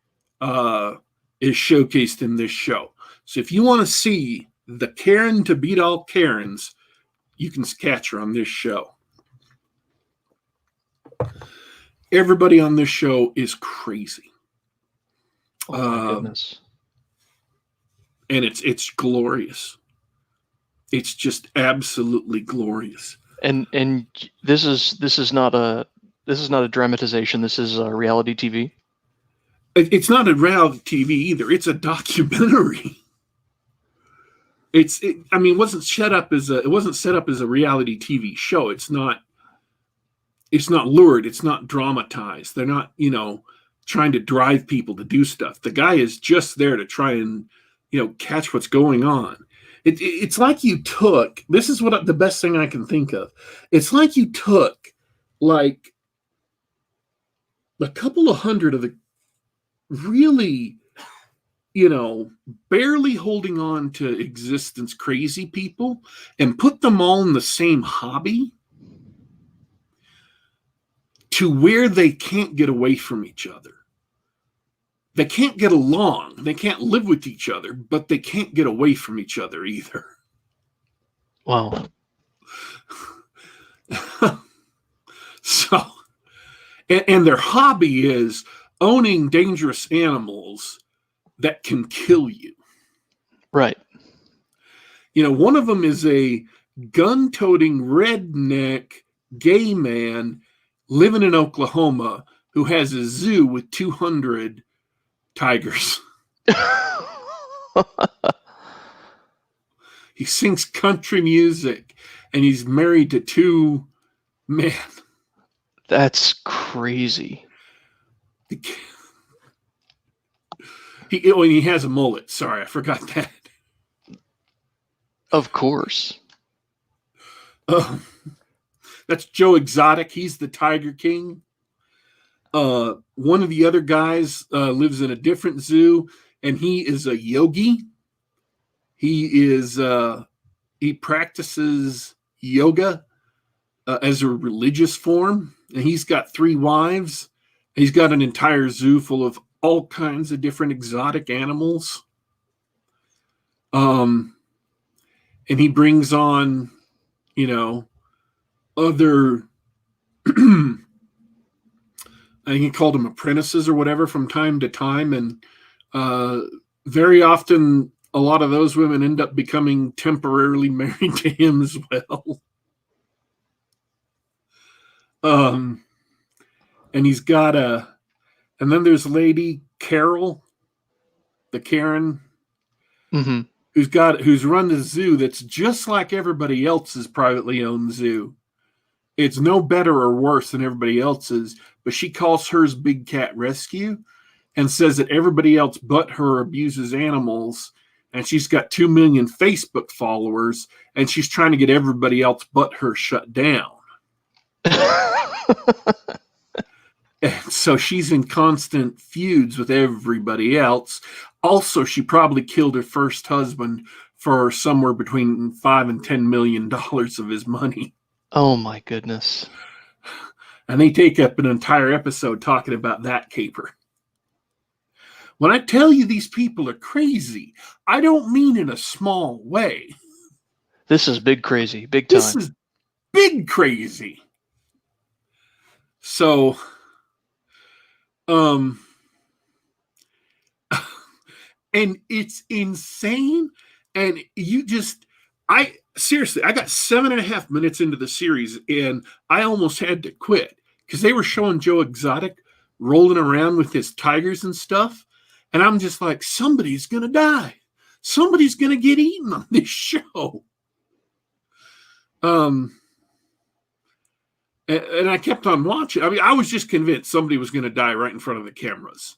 is showcased in this show. So if you want to see the Karen to beat all Karens, you can catch her on this show. Everybody on this show is crazy. Oh my goodness. And it's glorious. It's just absolutely glorious. And this is not a dramatization. This is a reality TV. It's not a reality TV either. It's a documentary. It wasn't set up as a reality TV show. It's not lurid. It's not dramatized. They're not, trying to drive people to do stuff. The guy is just there to try and, catch what's going on. It's like you took, this is the best thing I can think of. It's like you took like a couple of hundred of the really, barely holding on to existence crazy people and put them all in the same hobby to where they can't get away from each other. They can't get along. They can't live with each other, but they can't get away from each other either. Wow. So, and their hobby is owning dangerous animals that can kill you. Right. One of them is a gun-toting redneck gay man living in Oklahoma who has a zoo with 200 tigers. He sings country music, and he's married to two men. That's crazy. He has a mullet. Sorry, I forgot that. Of course. That's Joe Exotic. He's the Tiger King. One of the other guys lives in a different zoo, and he is a yogi. He practices yoga as a religious form, and he's got 3 wives. He's got an entire zoo full of all kinds of different exotic animals. And he brings on, other, I think he called them apprentices or whatever from time to time. And very often, a lot of those women end up becoming temporarily married to him as well. And he's got and then there's Lady Carol, the Karen, Mm-hmm. who's run the zoo that's just like everybody else's privately owned zoo. It's no better or worse than everybody else's, but she calls hers Big Cat Rescue and says that everybody else but her abuses animals, and she's got 2 million Facebook followers, and she's trying to get everybody else but her shut down. And so she's in constant feuds with everybody else. Also, she probably killed her first husband for somewhere between $5 and $10 million of his money. Oh my goodness. And they take up an entire episode talking about that caper. When I tell you these people are crazy, I don't mean in a small way. This is big crazy, big time. This is big crazy. So, and it's insane. And seriously, I got 7.5 minutes into the series and I almost had to quit because they were showing Joe Exotic rolling around with his tigers and stuff. And I'm just like, somebody's going to die. Somebody's going to get eaten on this show. And I kept on watching. I mean, I was just convinced somebody was going to die right in front of the cameras.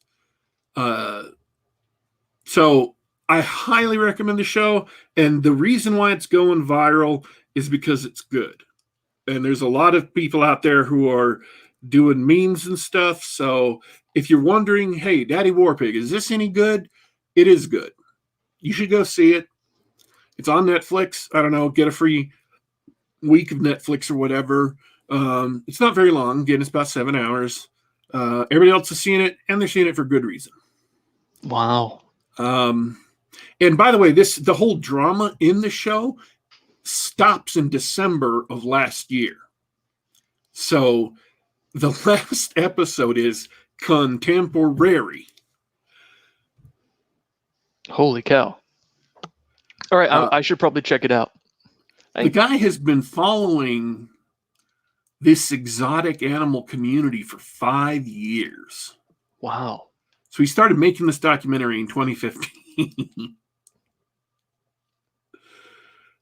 So I highly recommend the show. And the reason why it's going viral is because it's good. And there's a lot of people out there who are doing memes and stuff. So if you're wondering, hey, Daddy Warpig, is this any good? It is good. You should go see it. It's on Netflix. I don't know, get a free week of Netflix or whatever. It's not very long. Again, it's about 7 hours. Everybody else is seeing it, and they're seeing it for good reason. Wow. And by the way, the whole drama in the show stops in December of last year. So the last episode is contemporary. Holy cow. All right, I should probably check it out. The guy has been following this exotic animal community for 5 years. Wow. So he started making this documentary in 2015.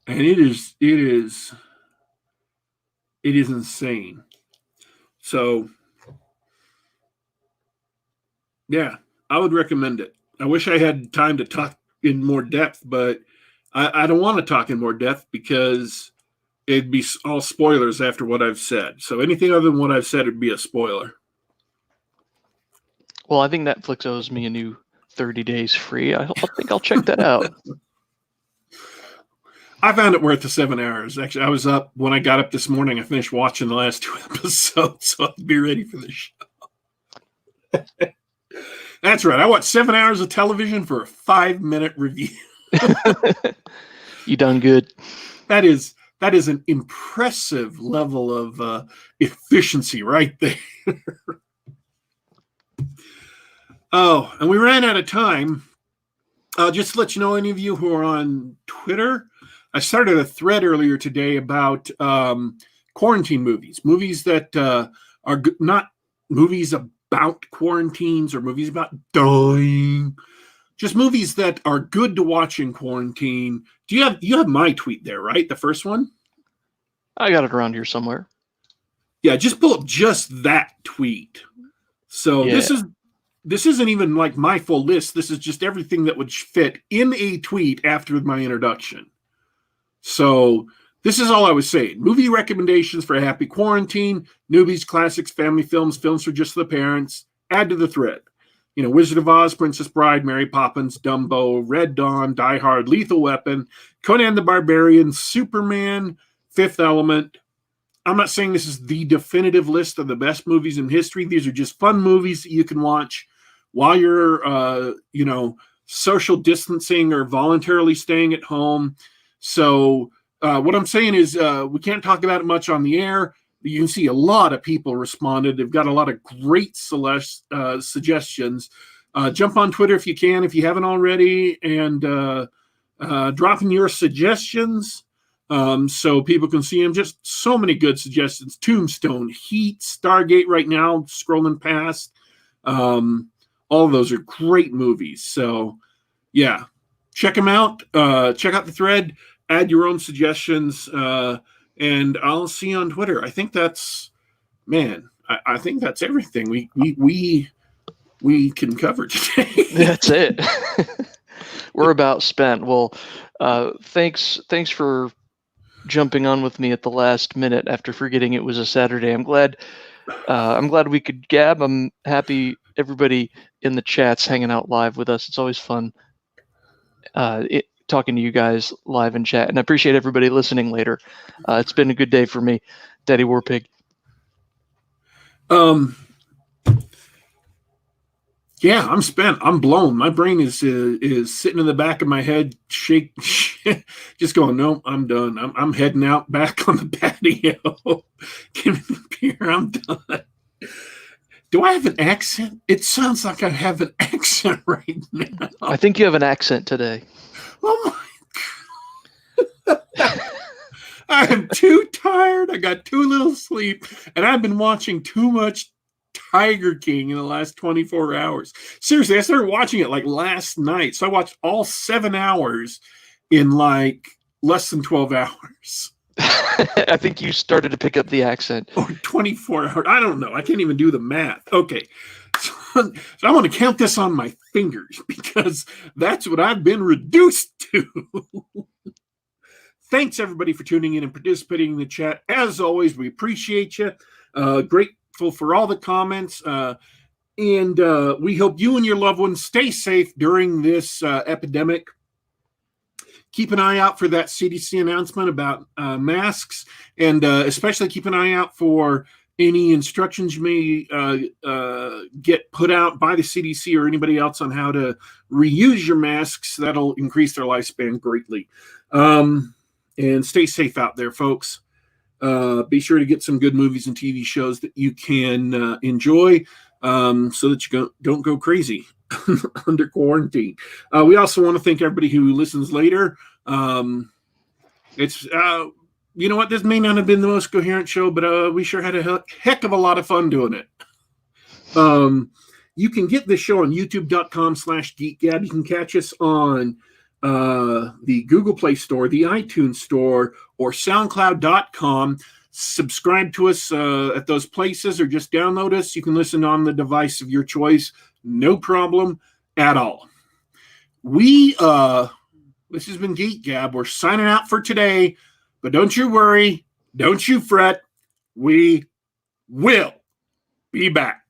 And it is insane. So yeah, I would recommend it. I wish I had time to talk in more depth, but I don't want to talk in more depth because it'd be all spoilers after what I've said. So anything other than what I've said would be a spoiler. Well, I think Netflix owes me a new 30 days free. I think I'll check that out. I found it worth the 7 hours. Actually, I was up when I got up this morning. I finished watching the last 2 episodes, so I'll be ready for the show. That's right. I watched 7 hours of television for a 5-minute review. You done good. That is an impressive level of efficiency right there. Oh, and we ran out of time. Just to let you know, any of you who are on Twitter, I started a thread earlier today about quarantine movies that are not movies about quarantines or movies about dying, just movies that are good to watch in quarantine. You have my tweet there, right? The first one? I got it around here somewhere. Yeah, just pull up just that tweet. So Yeah. this isn't even like my full list. This is just everything that would fit in a tweet after my introduction. So this is all I was saying. Movie recommendations for a happy quarantine, newbies, classics, family films, films for just the parents. Add to the thread. Wizard of Oz, Princess Bride, Mary Poppins, Dumbo, Red Dawn, Die Hard, Lethal Weapon, Conan the Barbarian, Superman, Fifth Element. I'm not saying this is the definitive list of the best movies in history. These are just fun movies that you can watch while you're, social distancing or voluntarily staying at home. So what I'm saying is we can't talk about it much on the air. You can see a lot of people responded. They've got a lot of great suggestions. Jump on Twitter if you can, if you haven't already, and drop in your suggestions so people can see them. Just so many good suggestions. Tombstone, Heat, Stargate right now, scrolling past. All of those are great movies. So, yeah, check them out. Check out the thread. Add your own suggestions. And I'll see you on Twitter. I think that's, I think that's everything we can cover today. That's it. We're about spent. Well, thanks for jumping on with me at the last minute after forgetting it was a Saturday. I'm glad we could gab. I'm happy everybody in the chat's hanging out live with us. It's always fun talking to you guys live in chat, and I appreciate everybody listening later. It's been a good day for me, Daddy Warpig. Yeah, I'm spent. I'm blown. My brain is sitting in the back of my head, just going, no, I'm done. I'm heading out back on the patio. Give me the beer. I'm done. Do I have an accent? It sounds like I have an accent right now. I think you have an accent today. Oh my God. I am too tired. I got too little sleep, and I've been watching too much Tiger King in the last 24 hours. Seriously, I started watching it like last night. So I watched all 7 hours in like less than 12 hours. I think you started to pick up the accent. Or 24 hours. I don't know. I can't even do the math. Okay. So I want to count this on my fingers because that's what I've been reduced to. Thanks, everybody, for tuning in and participating in the chat. As always, we appreciate you. Grateful for all the comments. And we hope you and your loved ones stay safe during this epidemic. Keep an eye out for that CDC announcement about masks, and especially keep an eye out for any instructions you may get put out by the CDC or anybody else on how to reuse your masks. That'll increase their lifespan greatly. And stay safe out there, folks. Be sure to get some good movies and TV shows that you can enjoy so that you don't go crazy under quarantine. We also want to thank everybody who listens later. It's you know what? This may not have been the most coherent show, but we sure had a heck of a lot of fun doing it. You can get this show on youtube.com/Geek Gab. You can catch us on the Google Play Store, the iTunes Store, or SoundCloud.com. Subscribe to us at those places or just download us. You can listen on the device of your choice. No problem at all. This has been Geek Gab. We're signing out for today, but don't you worry. Don't you fret. We will be back.